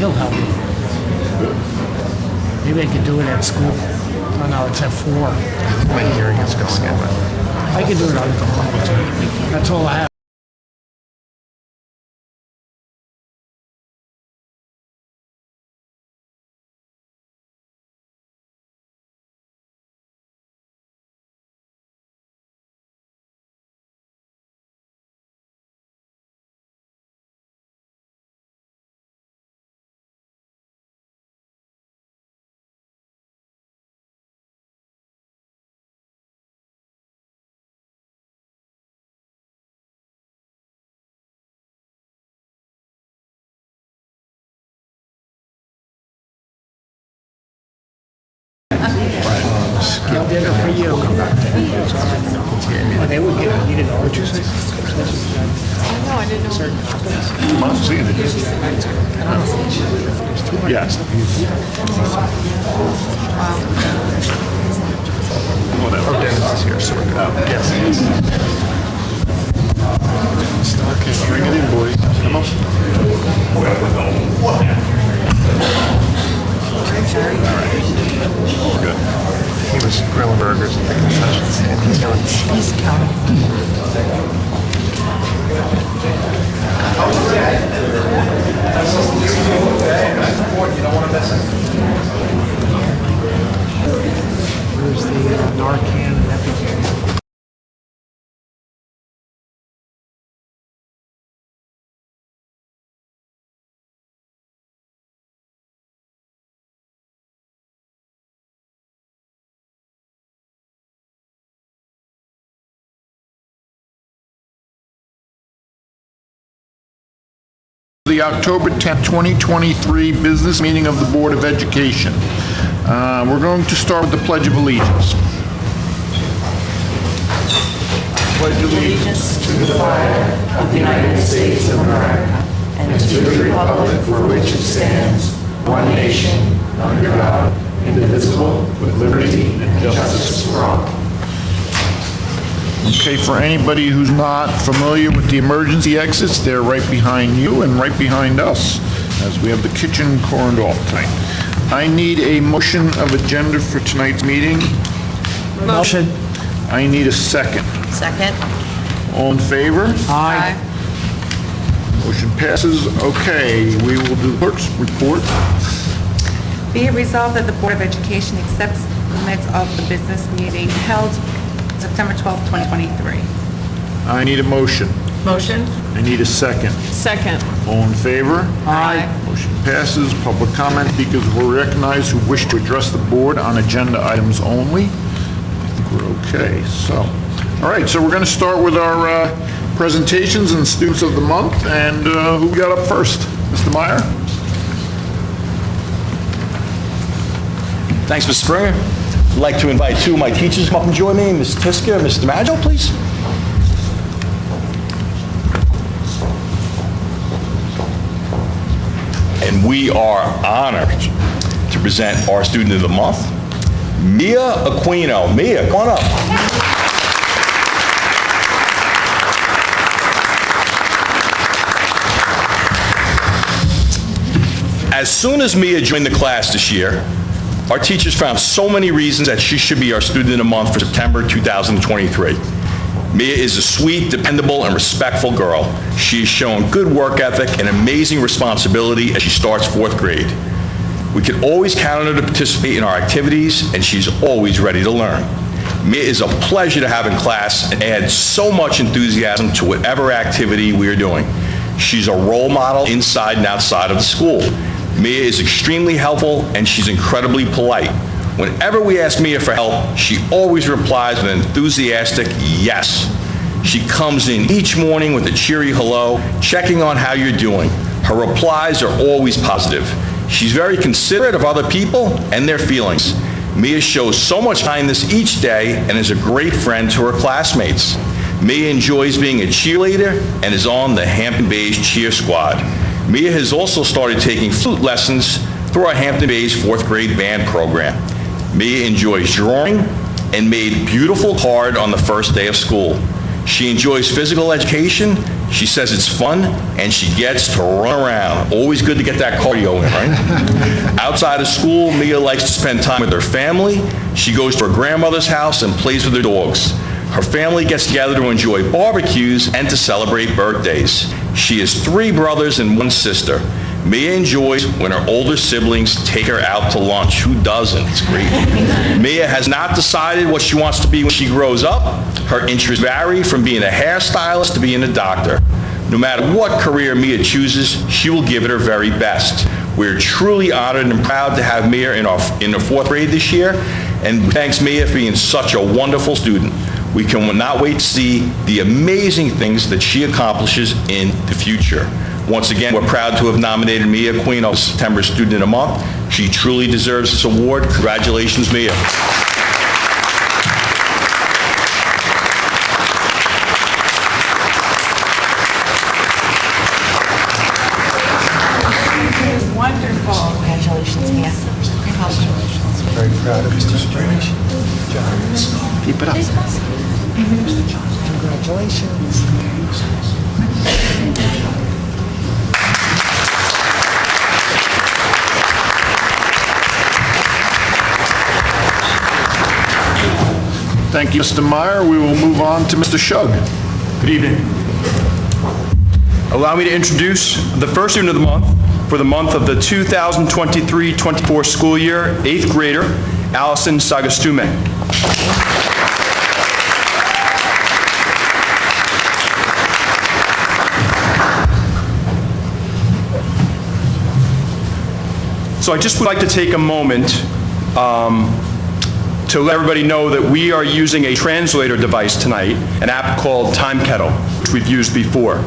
He'll help you. Maybe I could do it at school. Oh no, it's at 4. My hearing is going in. I could do it on the college. That's all I have. I'll dinner for you. Oh, they would get it. You didn't know what you said? No, I didn't know. I'm seeing it. Yes. Whatever. Dennis is here, so we're good. Yes. Okay, bring it in, boys. Come on. All right. Good. He was grilling burgers and making sessions, and he's doing. He's counting. Where's the Narcan and Epigen? The October 10th, 2023 business meeting of the Board of Education. We're going to start with the Pledge of Allegiance. Pledge Allegiance to the flag of the United States of America and to the republic for which it stands, one nation, under God, indivisible, with liberty and justice for all. Okay, for anybody who's not familiar with the emergency exits, they're right behind you and right behind us, as we have the kitchen cordoned off tonight. I need a motion of agenda for tonight's meeting. Motion. I need a second. Second. All in favor? Aye. Motion passes. Okay, we will do clerk's report. Be it resolved that the Board of Education accepts the minutes of the business meeting held September 12th, 2023. I need a motion. Motion. I need a second. Second. All in favor? Aye. Motion passes. Public comment. Speakers will recognize who wish to address the board on agenda items only. I think we're okay. So, all right. So we're going to start with our presentations and students of the month. And who we got up first? Mr. Meyer? Thanks, Mr. Springer. I'd like to invite two of my teachers to come up and join me. Ms. Tiska and Mr. Maggio, please. And we are honored to present our student of the month, Mia Aquino. Mia, come on up. As soon as Mia joined the class this year, our teachers found so many reasons that she should be our student of the month for September 2023. Mia is a sweet, dependable, and respectful girl. She has shown good work ethic and amazing responsibility as she starts 4th grade. We can always count on her to participate in our activities, and she's always ready to learn. Mia is a pleasure to have in class and adds so much enthusiasm to whatever activity we are doing. She's a role model inside and outside of the school. Mia is extremely helpful, and she's incredibly polite. Whenever we ask Mia for help, she always replies with an enthusiastic yes. She comes in each morning with a cheery hello, checking on how you're doing. Her replies are always positive. She's very considerate of other people and their feelings. Mia shows so much kindness each day and is a great friend to her classmates. Mia enjoys being a cheerleader and is on the Hampton Bays cheer squad. Mia has also started taking flute lessons through our Hampton Bays 4th grade band program. Mia enjoys drawing and made beautiful card on the first day of school. She enjoys physical education, she says it's fun, and she gets to run around. Always good to get that cardio in, right? Outside of school, Mia likes to spend time with her family. She goes to her grandmother's house and plays with her dogs. Her family gets together to enjoy barbecues and to celebrate birthdays. She has 3 brothers and 1 sister. Mia enjoys when her older siblings take her out to lunch. Who doesn't? It's great. Mia has not decided what she wants to be when she grows up. Her interests vary from being a hairstylist to being a doctor. No matter what career Mia chooses, she will give it her very best. We're truly honored and proud to have Mia in the 4th grade this year, and thanks Mia for being such a wonderful student. We cannot wait to see the amazing things that she accomplishes in the future. Once again, we're proud to have nominated Mia Queen of September Student of the Month. She truly deserves this award. Congratulations, Mia. Wonderful. Congratulations, Mia. Very proud of Mr. Strange. Keep it up. Congratulations. Thank you, Mr. Meyer. We will move on to Mr. Shug. Good evening. Allow me to introduce the first student of the month for the month of the 2023-24 school year, 8th grader, Allison Sagastume. So I just would like to take a moment to let everybody know that we are using a translator device tonight, an app called Time Kettle, which we've used before.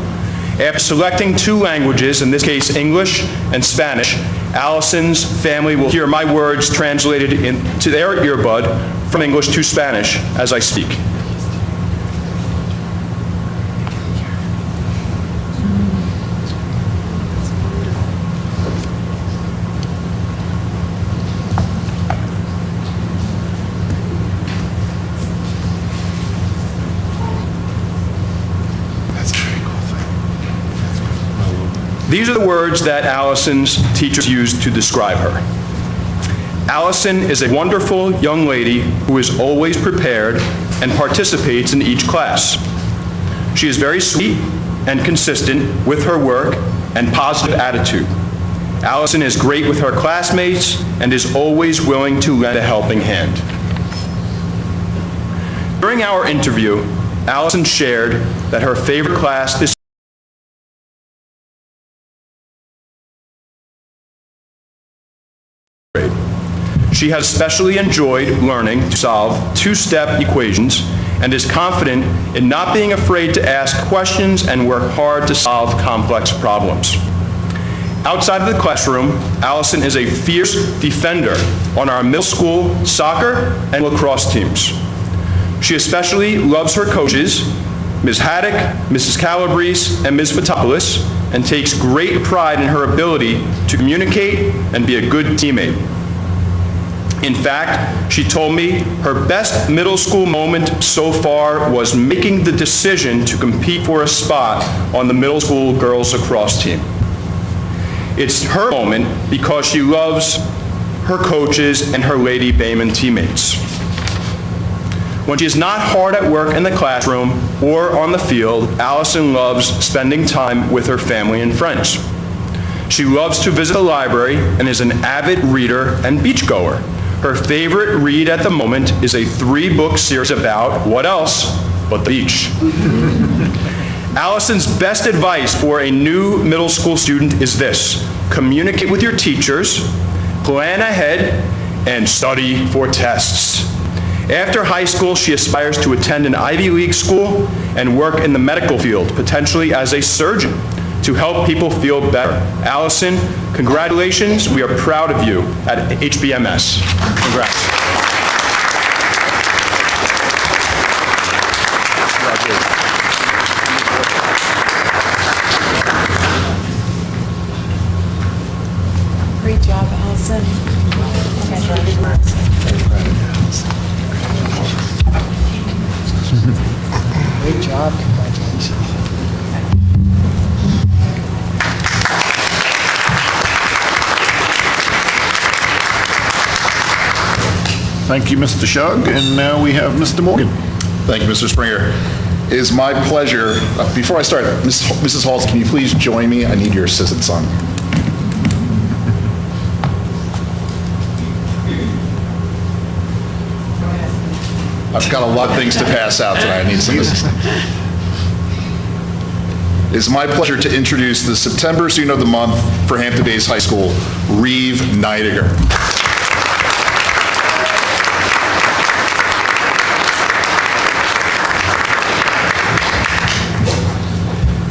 After selecting 2 languages, in this case English and Spanish, Allison's family will hear my words translated into their earbud from English to Spanish as I speak. These are the words that Allison's teachers used to describe her. Allison is a wonderful young lady who is always prepared and participates in each class. She is very sweet and consistent with her work and positive attitude. Allison is great with her classmates and is always willing to lend a helping hand. During our interview, Allison shared that her favorite class is She has especially enjoyed learning to solve 2-step equations and is confident in not being afraid to ask questions and work hard to solve complex problems. Outside of the classroom, Allison is a fierce defender on our middle school soccer and lacrosse teams. She especially loves her coaches, Ms. Haddock, Mrs. Calabrese, and Ms. Fotopoulos, and takes great pride in her ability to communicate and be a good teammate. In fact, she told me her best middle school moment so far was making the decision to compete for a spot on the middle school girls lacrosse team. It's her moment because she loves her coaches and her Lady Bayman teammates. When she is not hard at work in the classroom or on the field, Allison loves spending time with her family and friends. She loves to visit the library and is an avid reader and beachgoer. Her favorite read at the moment is a 3-book series about, what else, but the beach. Allison's best advice for a new middle school student is this: communicate with your teachers, plan ahead, and study for tests. After high school, she aspires to attend an Ivy League school and work in the medical field, potentially as a surgeon, to help people feel better. Allison, congratulations. We are proud of you at HBMS. Congrats. Great job, Allison. Congratulations. Great job, congratulations. Thank you, Mr. Shug, and now we have Mr. Morgan. Thank you, Mr. Springer. It is my pleasure, before I start, Mrs. Halls, can you please join me? I need your assistance on. I've got a lot of things to pass out tonight. I need some assistance. It is my pleasure to introduce the September Student of the Month for Hampton Bays High School, Reeve Neidiger.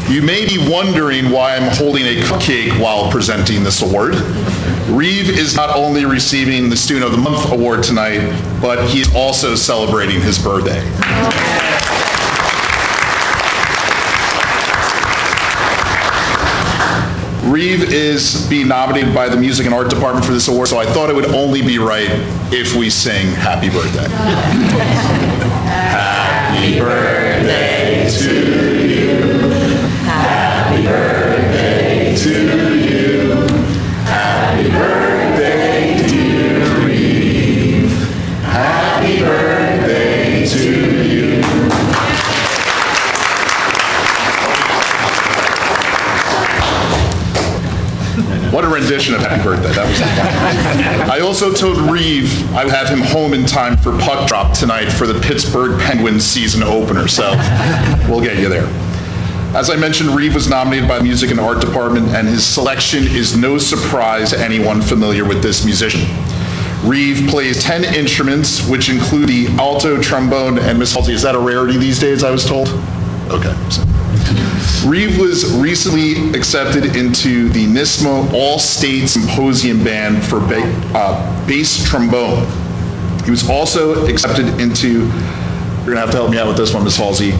You may be wondering why I'm holding a cupcake while presenting this award. Reeve is not only receiving the Student of the Month award tonight, but he is also celebrating his birthday. Reeve is being nominated by the Music and Art Department for this award, so I thought it would only be right if we sing Happy Birthday. Happy birthday to you. Happy birthday to you. Happy birthday, dear Reeve. Happy birthday to you. What a rendition of Happy Birthday. That was I also told Reeve I would have him home in time for puck drop tonight for the Pittsburgh Penguins season opener, so we'll get you there. As I mentioned, Reeve was nominated by the Music and Art Department, and his selection is no surprise to anyone familiar with this musician. Reeve plays 10 instruments, which include the alto, trombone, and Miss Halsey. Is that a rarity these days, I was told? Okay. So. Reeve was recently accepted into the NISMO All-State Symposium Band for bass trombone. He was also accepted into, you're gonna have to help me out with this one, Miss Halsey.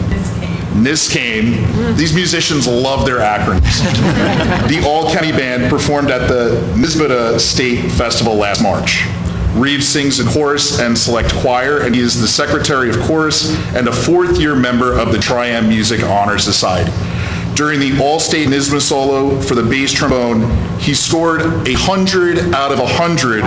NISCAME. These musicians love their acronyms. The All-County Band performed at the Nisbeta State Festival last March. Reeve sings in chorus and select choir, and he is the secretary of chorus and a fourth-year member of the Triam Music Honor Society. During the All-State NISBA solo for the bass trombone, he scored 100 out of 100.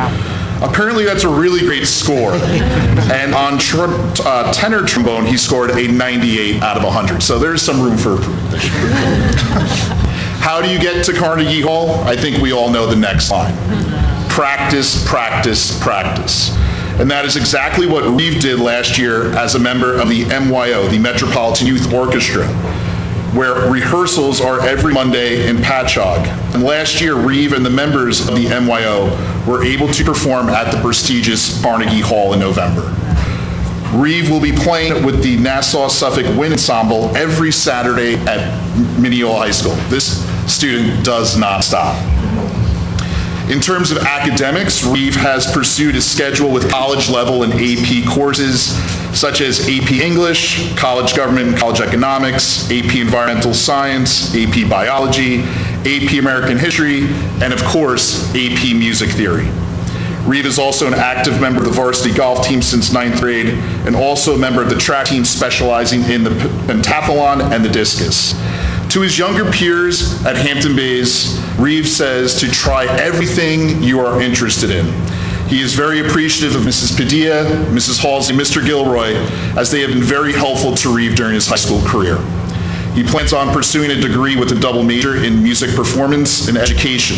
Apparently that's a really great score. And on tenor trombone, he scored a 98 out of 100. So there's some room for improvement. How do you get to Carnegie Hall? I think we all know the next line. Practice, practice, practice. And that is exactly what Reeve did last year as a member of the MYO, the Metropolitan Youth Orchestra, where rehearsals are every Monday in Patchogue. And last year, Reeve and the members of the MYO were able to perform at the prestigious Carnegie Hall in November. Reeve will be playing with the Nassau-Suffolk Wind Ensemble every Saturday at Mineola High School. This student does not stop. In terms of academics, Reeve has pursued a schedule with college level and AP courses such as AP English, College Government and College Economics, AP Environmental Science, AP Biology, AP American History, and of course, AP Music Theory. Reeve is also an active member of the varsity golf team since 9th grade and also a member of the track team specializing in the pentathlon and the discus. To his younger peers at Hampton Bays, Reeve says to try everything you are interested in. He is very appreciative of Mrs. Padilla, Mrs. Halsey, and Mr. Gilroy, as they have been very helpful to Reeve during his high school career. He plans on pursuing a degree with a double major in music performance and education.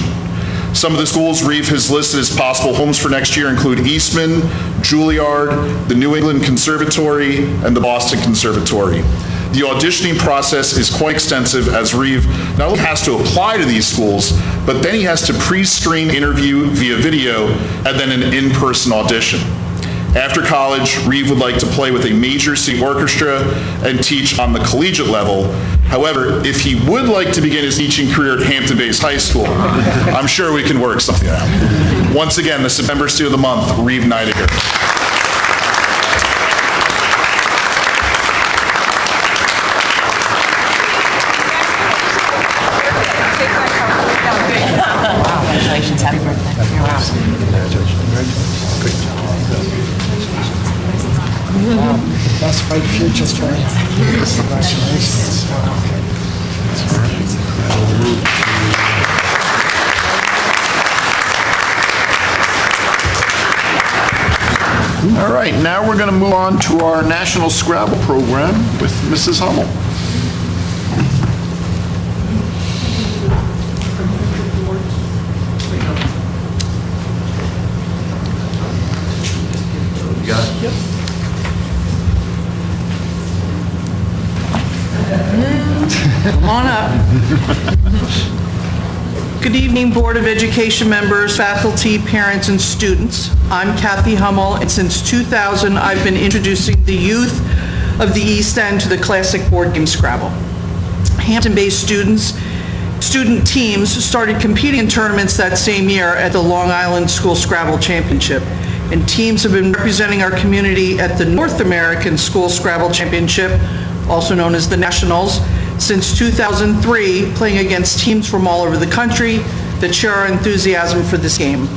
Some of the schools Reeve has listed as possible homes for next year include Eastman, Juilliard, the New England Conservatory, and the Boston Conservatory. The auditioning process is quite extensive as Reeve not only has to apply to these schools, but then he has to pre-screen interview via video and then an in-person audition. After college, Reeve would like to play with a major city orchestra and teach on the collegiate level. However, if he would like to begin his teaching career at Hampton Bays High School, I'm sure we can work something out. Once again, the September Student of the Month, Reeve Neidiger. Congratulations, happy birthday. Best bright future for you. All right, now we're going to move on to our National Scrabble program with Mrs. Hummel. Come on up. Good evening, Board of Education members, faculty, parents, and students. I'm Kathy Hummel, and since 2000, I've been introducing the youth of the East End to the classic board game Scrabble. Hampton-based student teams started competing in tournaments that same year at the Long Island School Scrabble Championship, and teams have been representing our community at the North American School Scrabble Championship, also known as the Nationals, since 2003, playing against teams from all over the country that share our enthusiasm for this game.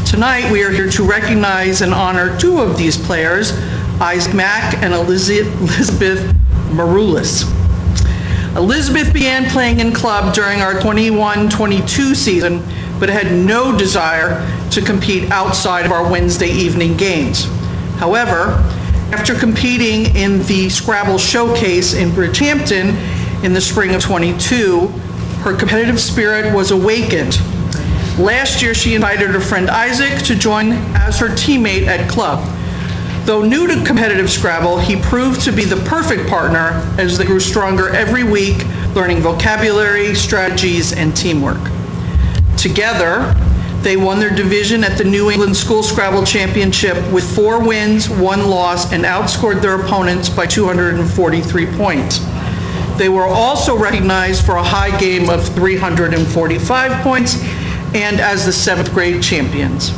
Tonight, we are here to recognize and honor two of these players, Isaac Mack and Elizabeth Maroulis. Elizabeth began playing in club during our 21-22 season, but had no desire to compete outside of our Wednesday evening games. However, after competing in the Scrabble Showcase in Bridgehampton in the spring of 22, her competitive spirit was awakened. Last year, she invited her friend Isaac to join as her teammate at club. Though new to competitive Scrabble, he proved to be the perfect partner as they grew stronger every week, learning vocabulary, strategies, and teamwork. Together, they won their division at the New England School Scrabble Championship with 4 wins, 1 loss, and outscored their opponents by 243 points. They were also recognized for a high game of 345 points and as the 7th grade champions.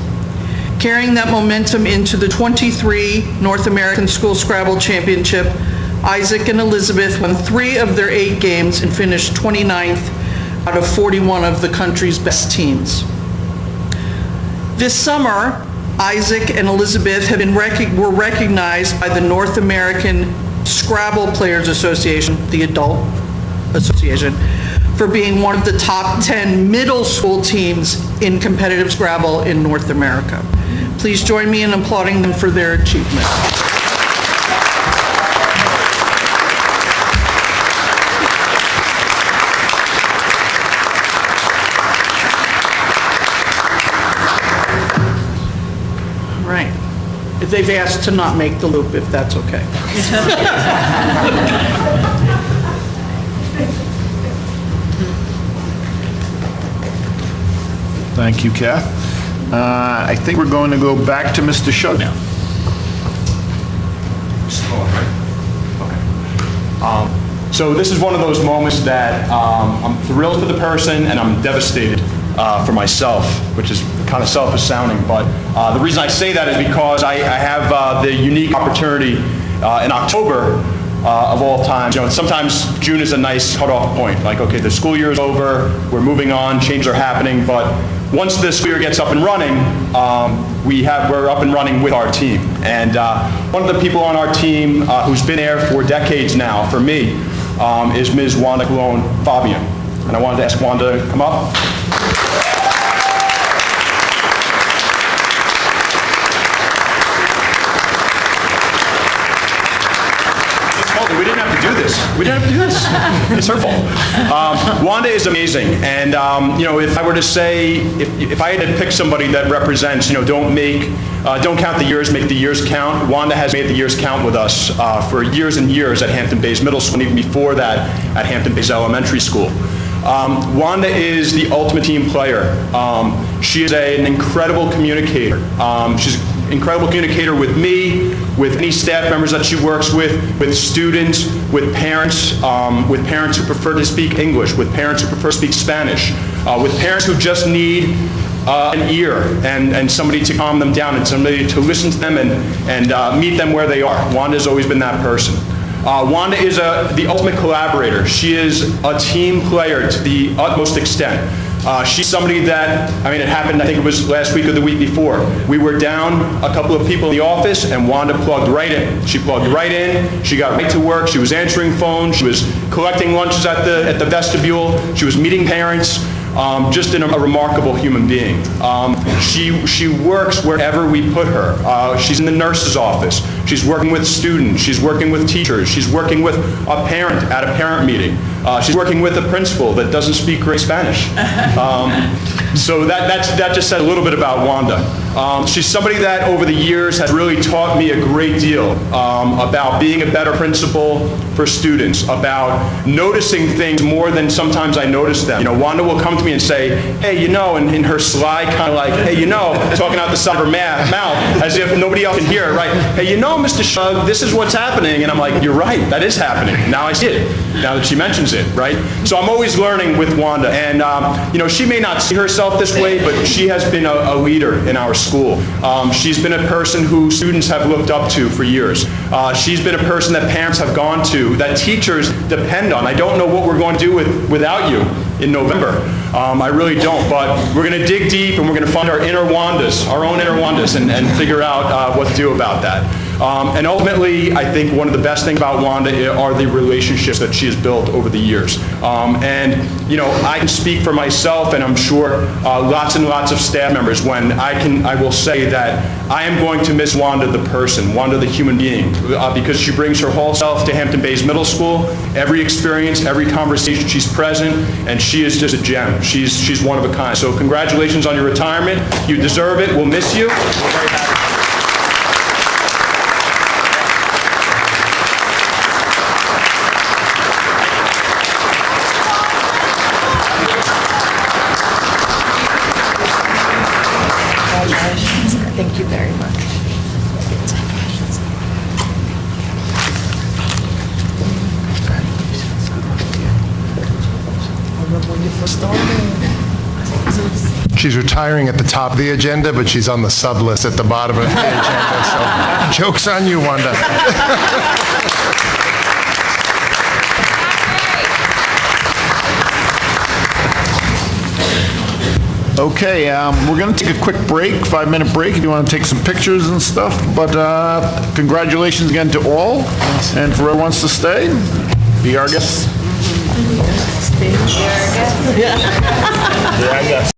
Carrying that momentum into the 23 North American School Scrabble Championship, Isaac and Elizabeth won 3 of their 8 games and finished 29th out of 41 of the country's best teams. This summer, Isaac and Elizabeth were recognized by the North American Scrabble Players Association, the adult association, for being one of the top 10 middle school teams in competitive Scrabble in North America. Please join me in applauding them for their achievement. All right. They've asked to not make the loop, if that's okay. Thank you, Kath. I think we're going to go back to Mr. Shug now. So this is one of those moments that I'm thrilled for the person and I'm devastated for myself, which is kind of selfish sounding, but the reason I say that is because I have the unique opportunity in October of all times. You know, sometimes June is a nice cutoff point, like, okay, the school year is over, we're moving on, changes are happening, but once the school year gets up and running, we're up and running with our team. And one of the people on our team who's been there for decades now, for me, is Ms. Wanda Colon Fabian. And I wanted to ask Wanda to come up. We didn't have to do this. We didn't have to do this. It's her fault. Wanda is amazing, and you know, if I were to say, if I had to pick somebody that represents, you know, don't count the years, make the years count. Wanda has made the years count with us for years and years at Hampton Bays Middle School, and even before that at Hampton Bays Elementary School. Wanda is the ultimate team player. She is an incredible communicator. She's an incredible communicator with me, with any staff members that she works with students, with parents who prefer to speak English, with parents who prefer to speak Spanish, with parents who just need an ear and somebody to calm them down and somebody to listen to them and meet them where they are. Wanda's always been that person. Wanda is the ultimate collaborator. She is a team player to the utmost extent. She's somebody that, it happened, I think it was last week or the week before. We were down a couple of people in the office, and Wanda plugged right in. She plugged right in. She got right to work. She was answering phones. She was collecting lunches at the vestibule. She was meeting parents. Just a remarkable human being. She works wherever we put her. She's in the nurse's office. She's working with students. She's working with teachers. She's working with a parent at a parent meeting. She's working with a principal that doesn't speak great Spanish. So that just said a little bit about Wanda. She's somebody that over the years has really taught me a great deal about being a better principal for students, about noticing things more than sometimes I notice them. Wanda will come to me and say, hey, and in her sly kind of like, hey, talking out the side of her mouth as if nobody else can hear it, right? Hey, Mr. Shug, this is what's happening. And I'm like, you're right, that is happening. Now I see it, now that she mentions it, right? So I'm always learning with Wanda. And, she may not see herself this way, but she has been a leader in our school. She's been a person who students have looked up to for years. She's been a person that parents have gone to, that teachers depend on. I don't know what we're going to do without you in November. I really don't, but we're going to dig deep and we're going to find our own inner Wandas, and figure out what to do about that. And ultimately, I think one of the best things about Wanda are the relationships that she has built over the years. I can speak for myself, and I'm sure lots and lots of staff members, when I will say that I am going to miss Wanda the person, Wanda the human being, because she brings her whole self to Hampton Bays Middle School. Every experience, every conversation, she's present, and she is just a gem. She's one of a kind. So congratulations on your retirement. You deserve it. We'll miss you. We're very happy. Thank you very much. She's retiring at the top of the agenda, but she's on the sub list at the bottom of the agenda. So, joke's on you, Wanda. Okay, we're going to take a quick break, 5-minute break, if you want to take some pictures and stuff. But congratulations again to all, and for whoever wants to stay, be our guest. Be our guest.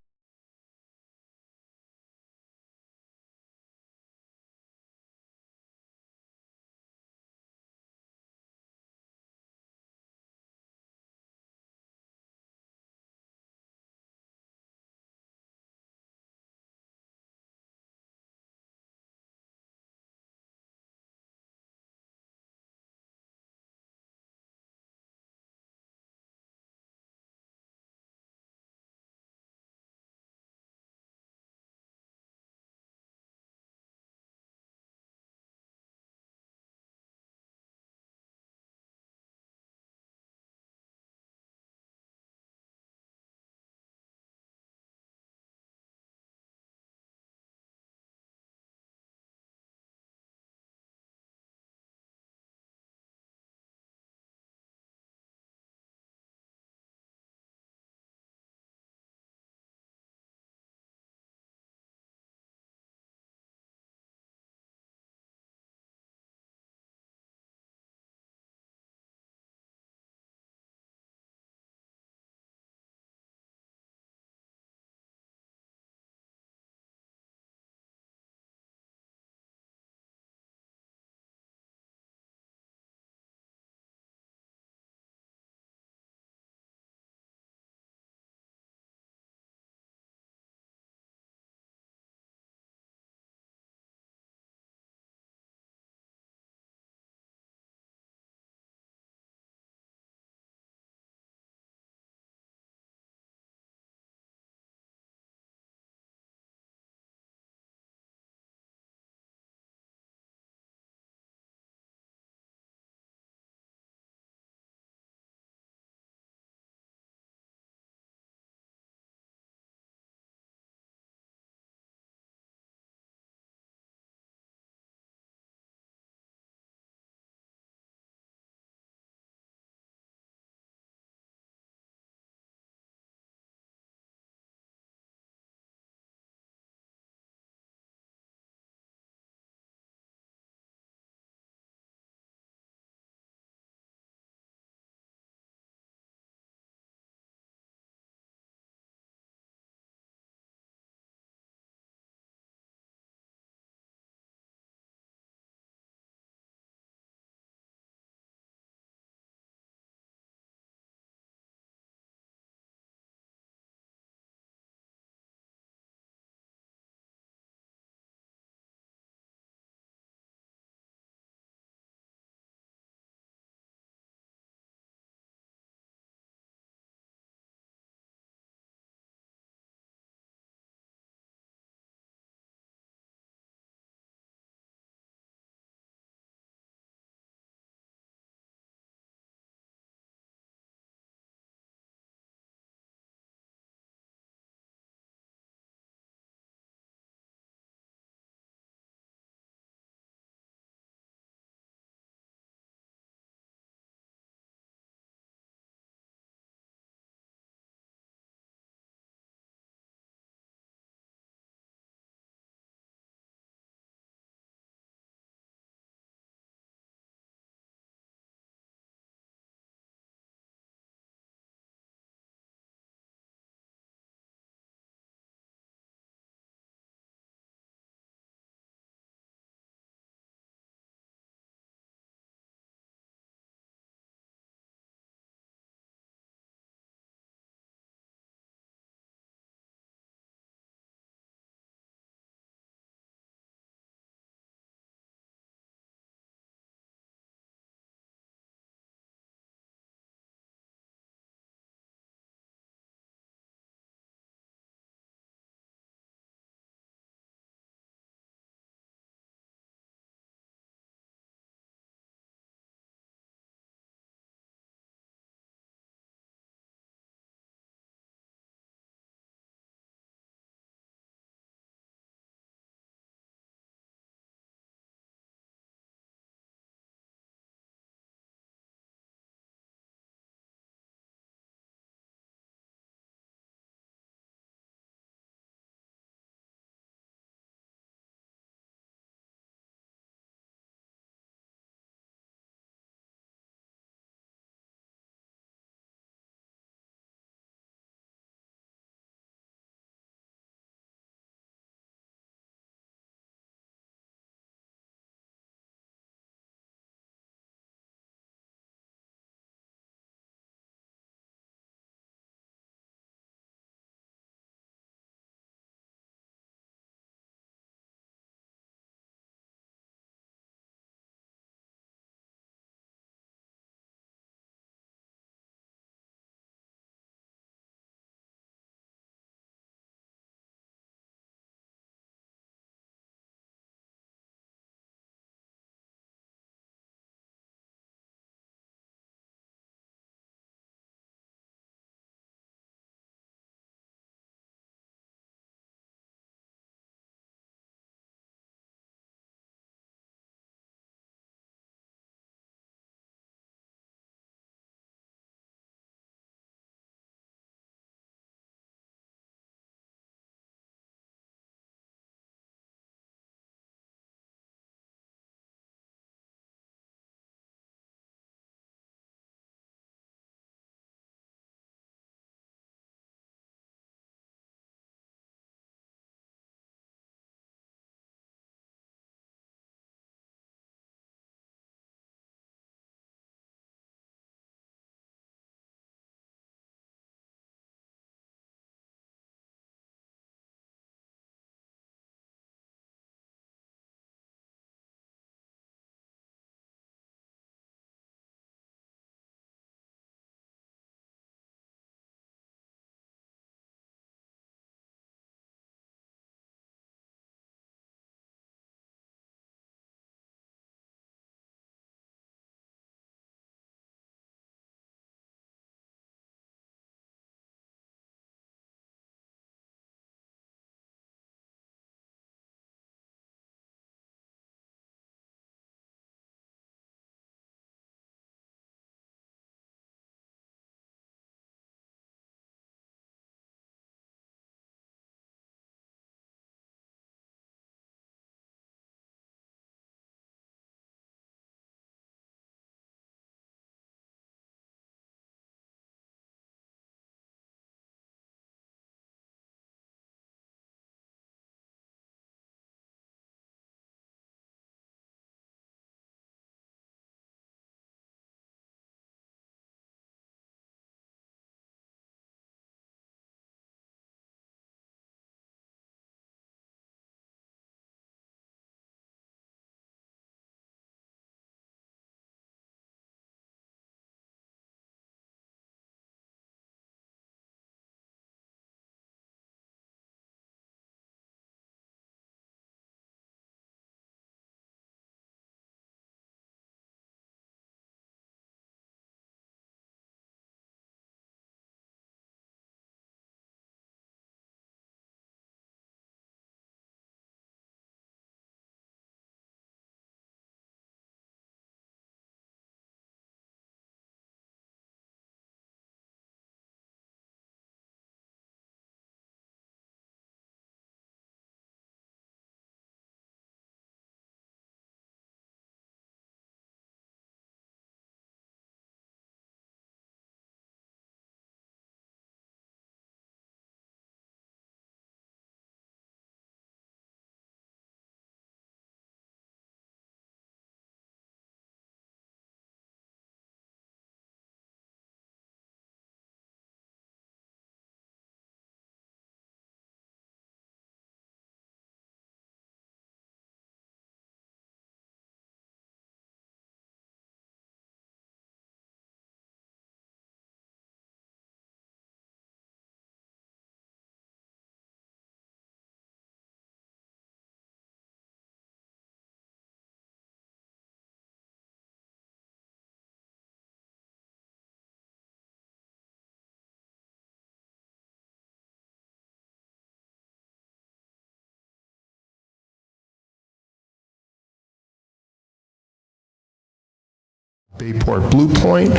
Bayport Blue Point.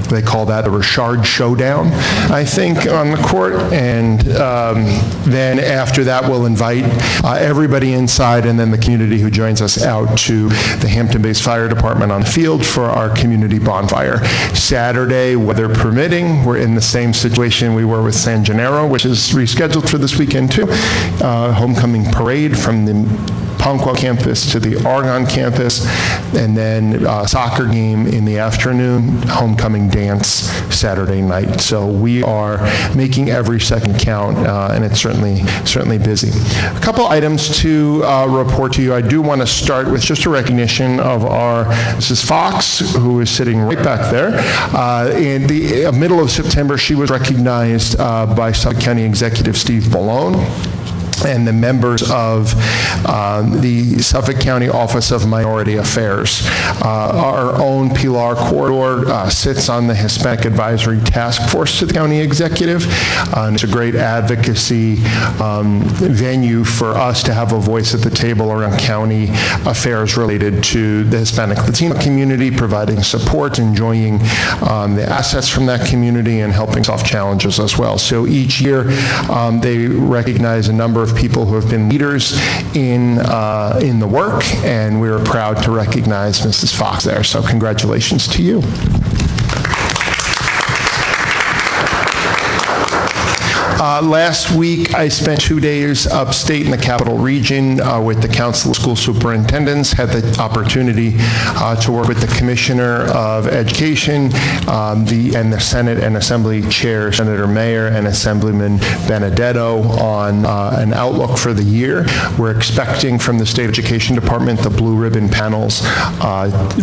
They call that a Richard Showdown, I think, on the court. And then after that, we'll invite everybody inside and then the community who joins us out to the Hampton-based Fire Department on the field for our community bonfire. Saturday, weather permitting, we're in the same situation we were with San Gennaro, which is rescheduled for this weekend too. Homecoming parade from the Ponquan campus to the Oregon campus, and then soccer game in the afternoon, homecoming dance Saturday night. So we are making every second count, and it's certainly busy. A couple items to report to you. I do want to start with just a recognition of our Mrs. Fox, who is sitting right back there. In the middle of September, she was recognized by Suffolk County Executive Steve Malone and the members of the Suffolk County Office of Minority Affairs. Our own Pilar Corridor sits on the Hispanic Advisory Task Force to the County Executive, and it's a great advocacy venue for us to have a voice at the table around county affairs related to the Hispanic Latino community, providing support, enjoying the assets from that community, and helping solve challenges as well. So each year, they recognize a number of people who have been leaders in the work, and we are proud to recognize Mrs. Fox there. So congratulations to you. Last week, I spent 2 days upstate in the Capital Region with the Council of School Superintendents, had the opportunity to work with the Commissioner of Education and the Senate and Assembly Chair, Senator Mayer, and Assemblyman Benedetto on an outlook for the year. We're expecting from the State Education Department the Blue Ribbon Panel's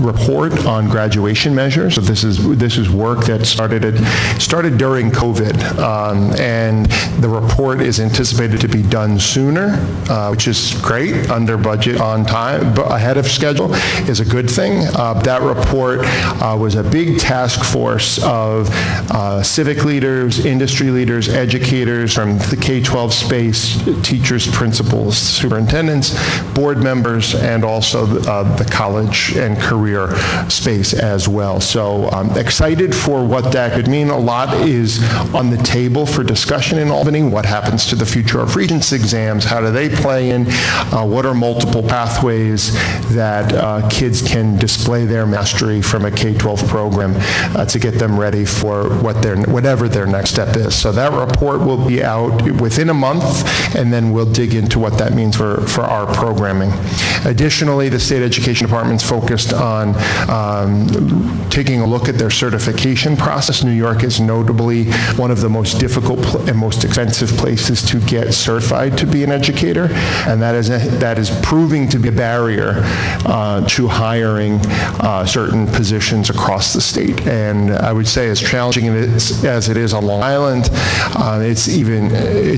report on graduation measures. So this is work that started during COVID, and the report is anticipated to be done sooner, which is great, under budget, on time, but ahead of schedule is a good thing. That report was a big task force of civic leaders, industry leaders, educators from the K-12 space, teachers, principals, superintendents, board members, and also the college and career space as well. So I'm excited for what that could mean. A lot is on the table for discussion in Albany. What happens to the future of Regents exams? How do they play in? What are multiple pathways that kids can display their mastery from a K-12 program to get them ready for whatever their next step is? So that report will be out within a month, and then we'll dig into what that means for our programming. Additionally, the State Education Department's focused on taking a look at their certification process. New York is notably one of the most difficult and most expensive places to get certified to be an educator, and that is proving to be a barrier to hiring certain positions across the state. And I would say, as challenging as it is on Long Island, it's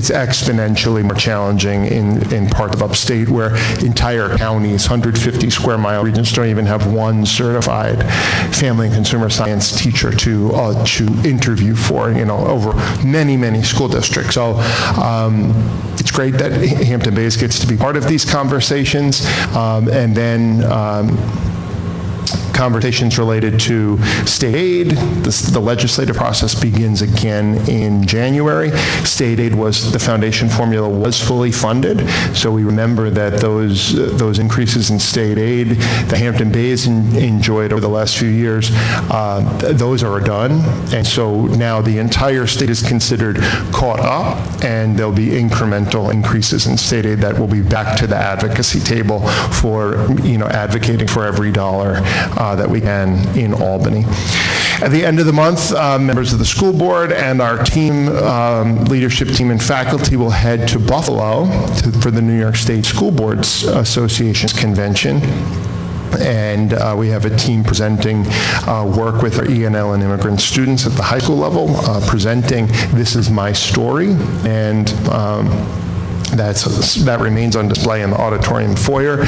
exponentially more challenging in parts of upstate where entire counties, 150 square mile regions, don't even have one certified family and consumer science teacher to interview for, over many school districts. So it's great that Hampton Bays gets to be part of these conversations, and then conversations related to state aid. The legislative process begins again in January. State aid the foundation formula was fully funded, so we remember that those increases in state aid that Hampton Bays enjoyed over the last few years, those are done, and so now the entire state is considered caught up, and there'll be incremental increases in state aid that will be back to the advocacy table for advocating for every dollar that we can in Albany. At the end of the month, members of the school board and our team, leadership team and faculty will head to Buffalo for the New York State School Boards Association's convention. And we have a team presenting work with our ENL and immigrant students at the high school level, presenting This Is My Story. And That remains on display in the auditorium foyer.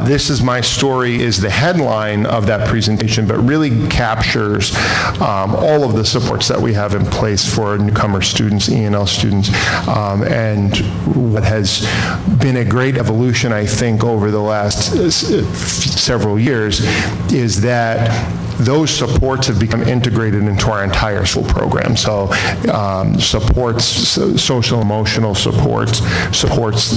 This is My Story is the headline of that presentation, but really captures all of the supports that we have in place for newcomer students, E&L students, and what has been a great evolution, I think, over the last several years is that those supports have become integrated into our entire school program. So supports, social emotional supports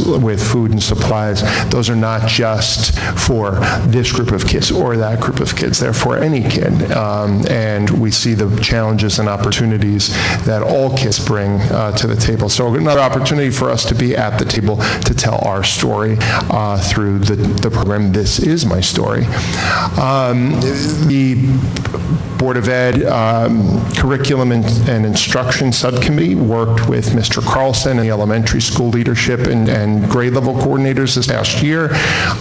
with food and supplies, those are not just for this group of kids or that group of kids. They're for any kid. And we see the challenges and opportunities that all kids bring to the table. So another opportunity for us to be at the table to tell our story through the program, This Is My Story. The Board of Ed Curriculum and Instruction Subcommittee worked with Mr. Carlson and the elementary school leadership and grade level coordinators this past year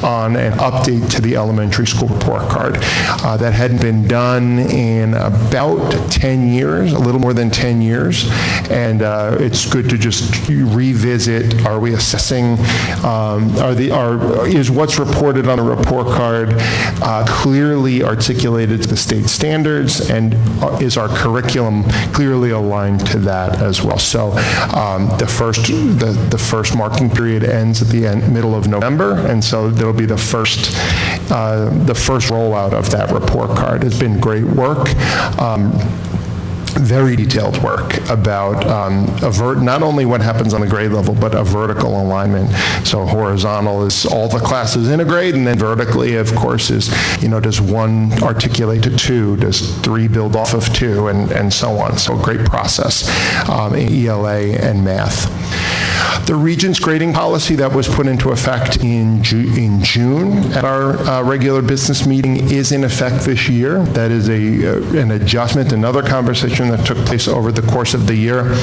on an update to the elementary school report card. That hadn't been done in about 10 years, a little more than 10 years, and it's good to just revisit, are we assessing, is what's reported on the report card clearly articulated to the state standards, and is our curriculum clearly aligned to that as well? So the first marking period ends at the middle of November, and so there'll be the first rollout of that report card. It's been great work. Very detailed work about not only what happens on the grade level, but a vertical alignment. So horizontal is all the classes in a grade, and then vertically, of course, is, does 1 articulate to 2, does 3 build off of 2, and so on. So a great process in ELA and math. The Regents grading policy that was put into effect in June at our regular business meeting is in effect this year. That is an adjustment, another conversation that took place over the course of the year.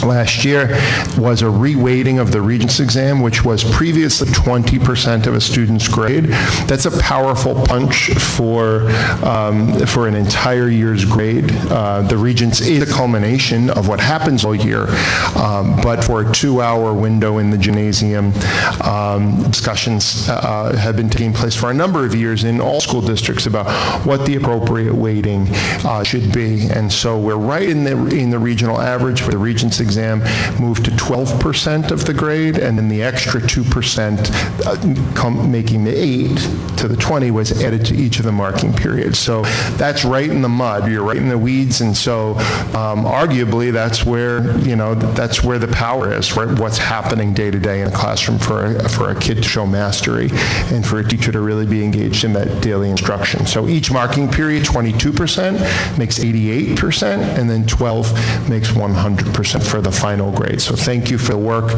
Last year was a reweighting of the Regents exam, which was previously 20% of a student's grade. That's a powerful punch for an entire year's grade. The Regents is a culmination of what happens all year, but for a 2-hour window in the gymnasium, discussions have been taking place for a number of years in all school districts about what the appropriate weighting should be. And so we're right in the regional average, where the Regents exam moved to 12% of the grade, and then the extra 2%, making the 8 to the 20, was added to each of the marking periods. So that's right in the mud. You're right in the weeds, and so arguably that's where the power is, right? What's happening day to day in a classroom for a kid to show mastery and for a teacher to really be engaged in that daily instruction. So each marking period, 22% makes 88%, and then 12 makes 100% for the final grade. So thank you for the work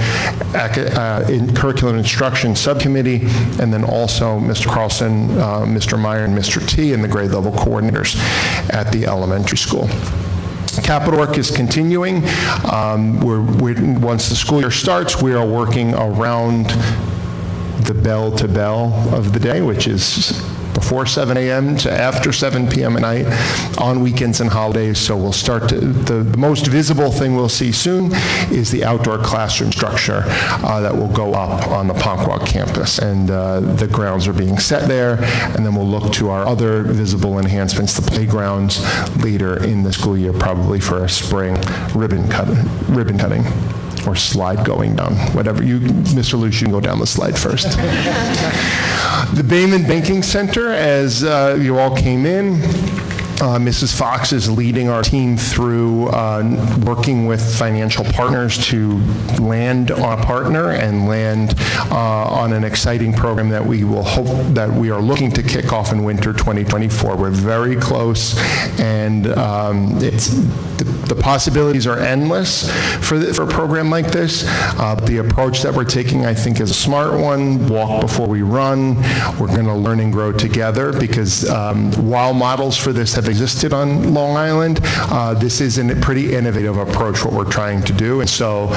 in Curriculum Instruction Subcommittee, and then also Mr. Carlson, Mr. Meyer, and Mr. T, and the grade level coordinators at the elementary school. Capital work is continuing. Once the school year starts, we are working around the bell to bell of the day, which is before 7 a.m. to after 7 p.m. at night, on weekends and holidays. So we'll start the most visible thing we'll see soon is the outdoor classroom structure that will go up on the Ponquag campus. And the grounds are being set there, and then we'll look to our other visible enhancements, the playgrounds, later in the school year, probably for a spring ribbon cutting. Or slide going down, whatever. Mr. Luce, you can go down the slide first. The Bayman Banking Center, as you all came in, Mrs. Fox is leading our team through working with financial partners to land on a partner and land on an exciting program that we are looking to kick off in winter 2024. We're very close, and the possibilities are endless for a program like this. The approach that we're taking, I think, is a smart one. Walk before we run. We're going to learn and grow together, because while models for this have existed on Long Island, this is a pretty innovative approach, what we're trying to do. And so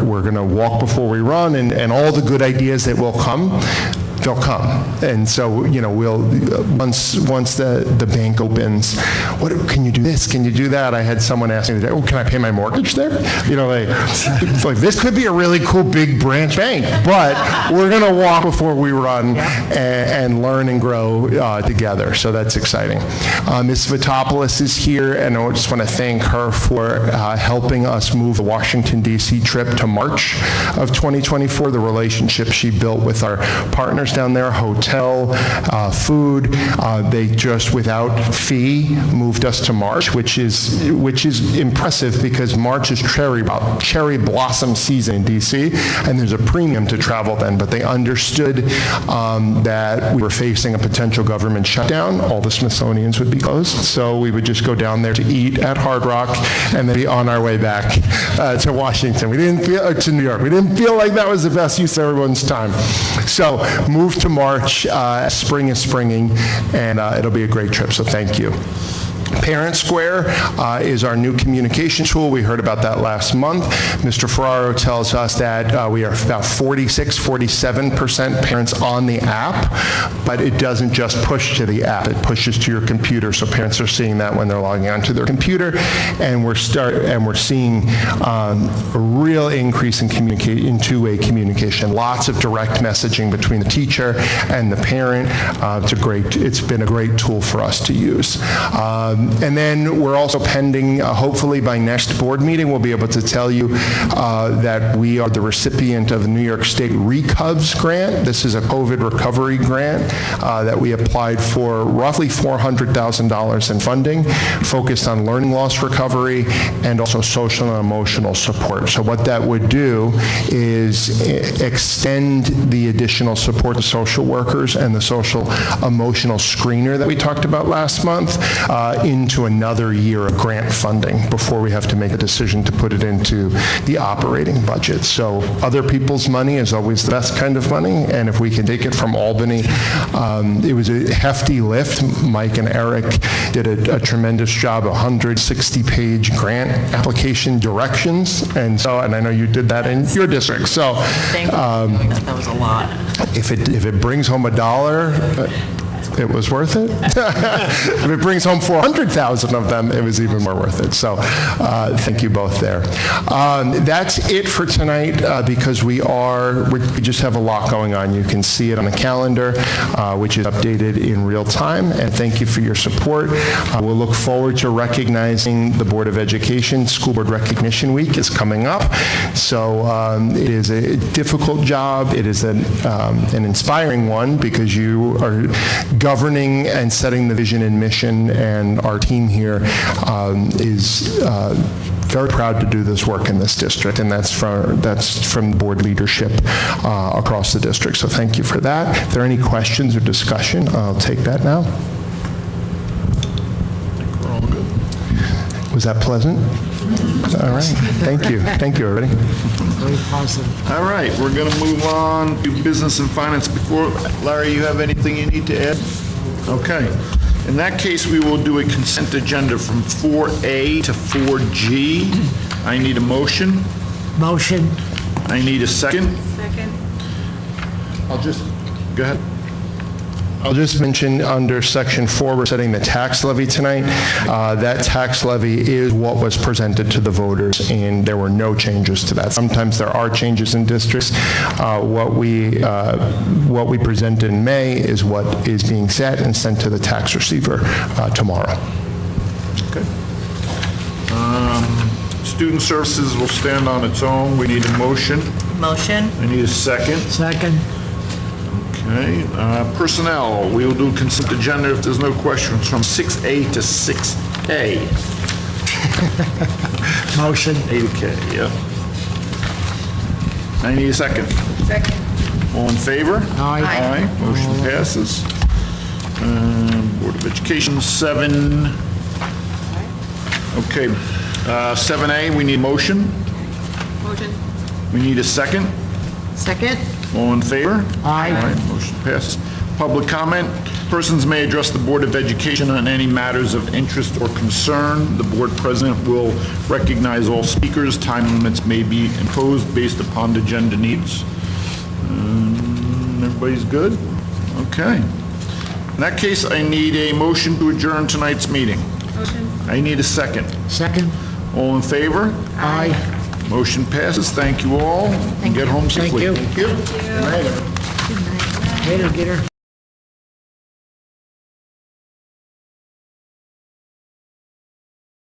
we're going to walk before we run, and all the good ideas that will come they'll come. And so, we'll, once the bank opens, can you do this? Can you do that? I had someone ask me today, can I pay my mortgage there? Like this could be a really cool big branch bank, but we're going to walk before we run and learn and grow together. So that's exciting. Ms. Vitopoulos is here, and I just want to thank her for helping us move the Washington, D.C. trip to March of 2024. The relationship she built with our partners down there, hotel, food, they just without fee moved us to March, which is impressive because March is cherry blossom season in D.C., and there's a premium to travel then, but they understood that we were facing a potential government shutdown. All the Smithsonians would be closed, so we would just go down there to eat at Hard Rock and then be on our way back to Washington. To New York. We didn't feel like that was the best use of everyone's time. So move to March, spring is springing, and it'll be a great trip, so thank you. Parent Square is our new communication tool. We heard about that last month. Mr. Ferraro tells us that we are about 47% parents on the app, but it doesn't just push to the app. It pushes to your computer, so parents are seeing that when they're logging onto their computer, and we're seeing a real increase in two-way communication. Lots of direct messaging between the teacher and the parent. It's been a great tool for us to use. And then we're also pending, hopefully by next board meeting, we'll be able to tell you that we are the recipient of the New York State RECUBS grant. This is a COVID recovery grant that we applied for, roughly $400,000 in funding, focused on learning loss recovery and also social and emotional support. So what that would do is extend the additional support to social workers and the social emotional screener that we talked about last month into another year of grant funding before we have to make a decision to put it into the operating budget. So other people's money is always the best kind of money, and if we can take it from Albany, it was a hefty lift. Mike and Eric did a tremendous job, 160-page grant application directions, and I know you did that in your district. So Thank you for doing that. That was a lot. if it brings home $1, it was worth it. If it brings home 400,000 of them, it was even more worth it. So thank you both there. That's it for tonight because we just have a lot going on. You can see it on the calendar, which is updated in real time. And thank you for your support. We'll look forward to recognizing the Board of Education. School Board Recognition Week is coming up. So it is a difficult job. It is an inspiring one because you are governing and setting the vision and mission, and our team here is very proud to do this work in this district, and that's from board leadership across the district. So thank you for that. If there are any questions or discussion, I'll take that now. I think we're all good. Was that pleasant? All right. Thank you. Thank you, everybody. Very positive. All right, we're going to move on to business and finance. Before, Larry, you have anything you need to add? Okay. In that case, we will do a consent agenda from 4A to 4G. I need a motion. Motion. I need a second. Second. Go ahead. I'll just mention under Section 4, we're setting the tax levy tonight. That tax levy is what was presented to the voters, and there were no changes to that. Sometimes there are changes in districts. What we presented in May is what is being set and sent to the tax receiver tomorrow. Okay. Student services will stand on its own. We need a motion. Motion. I need a second. Second. Okay. Personnel, we will do consent agenda if there's no questions from 6A to 6K. Motion. A to K, yeah. I need a second. Second. All in favor? Aye. Aye. Motion passes. Board of Education, 7. Okay. 7A, we need motion. Motion. We need a second. Second. All in favor? Aye. Motion passes. Public comment. Persons may address the Board of Education on any matters of interest or concern. The board president will recognize all speakers. Time limits may be imposed based upon the agenda needs. Everybody's good? Okay. In that case, I need a motion to adjourn tonight's meeting. Motion. I need a second. Second? All in favor? Aye. Motion passes. Thank you all, and get home Thank safely. you. Thank you. Later, get her.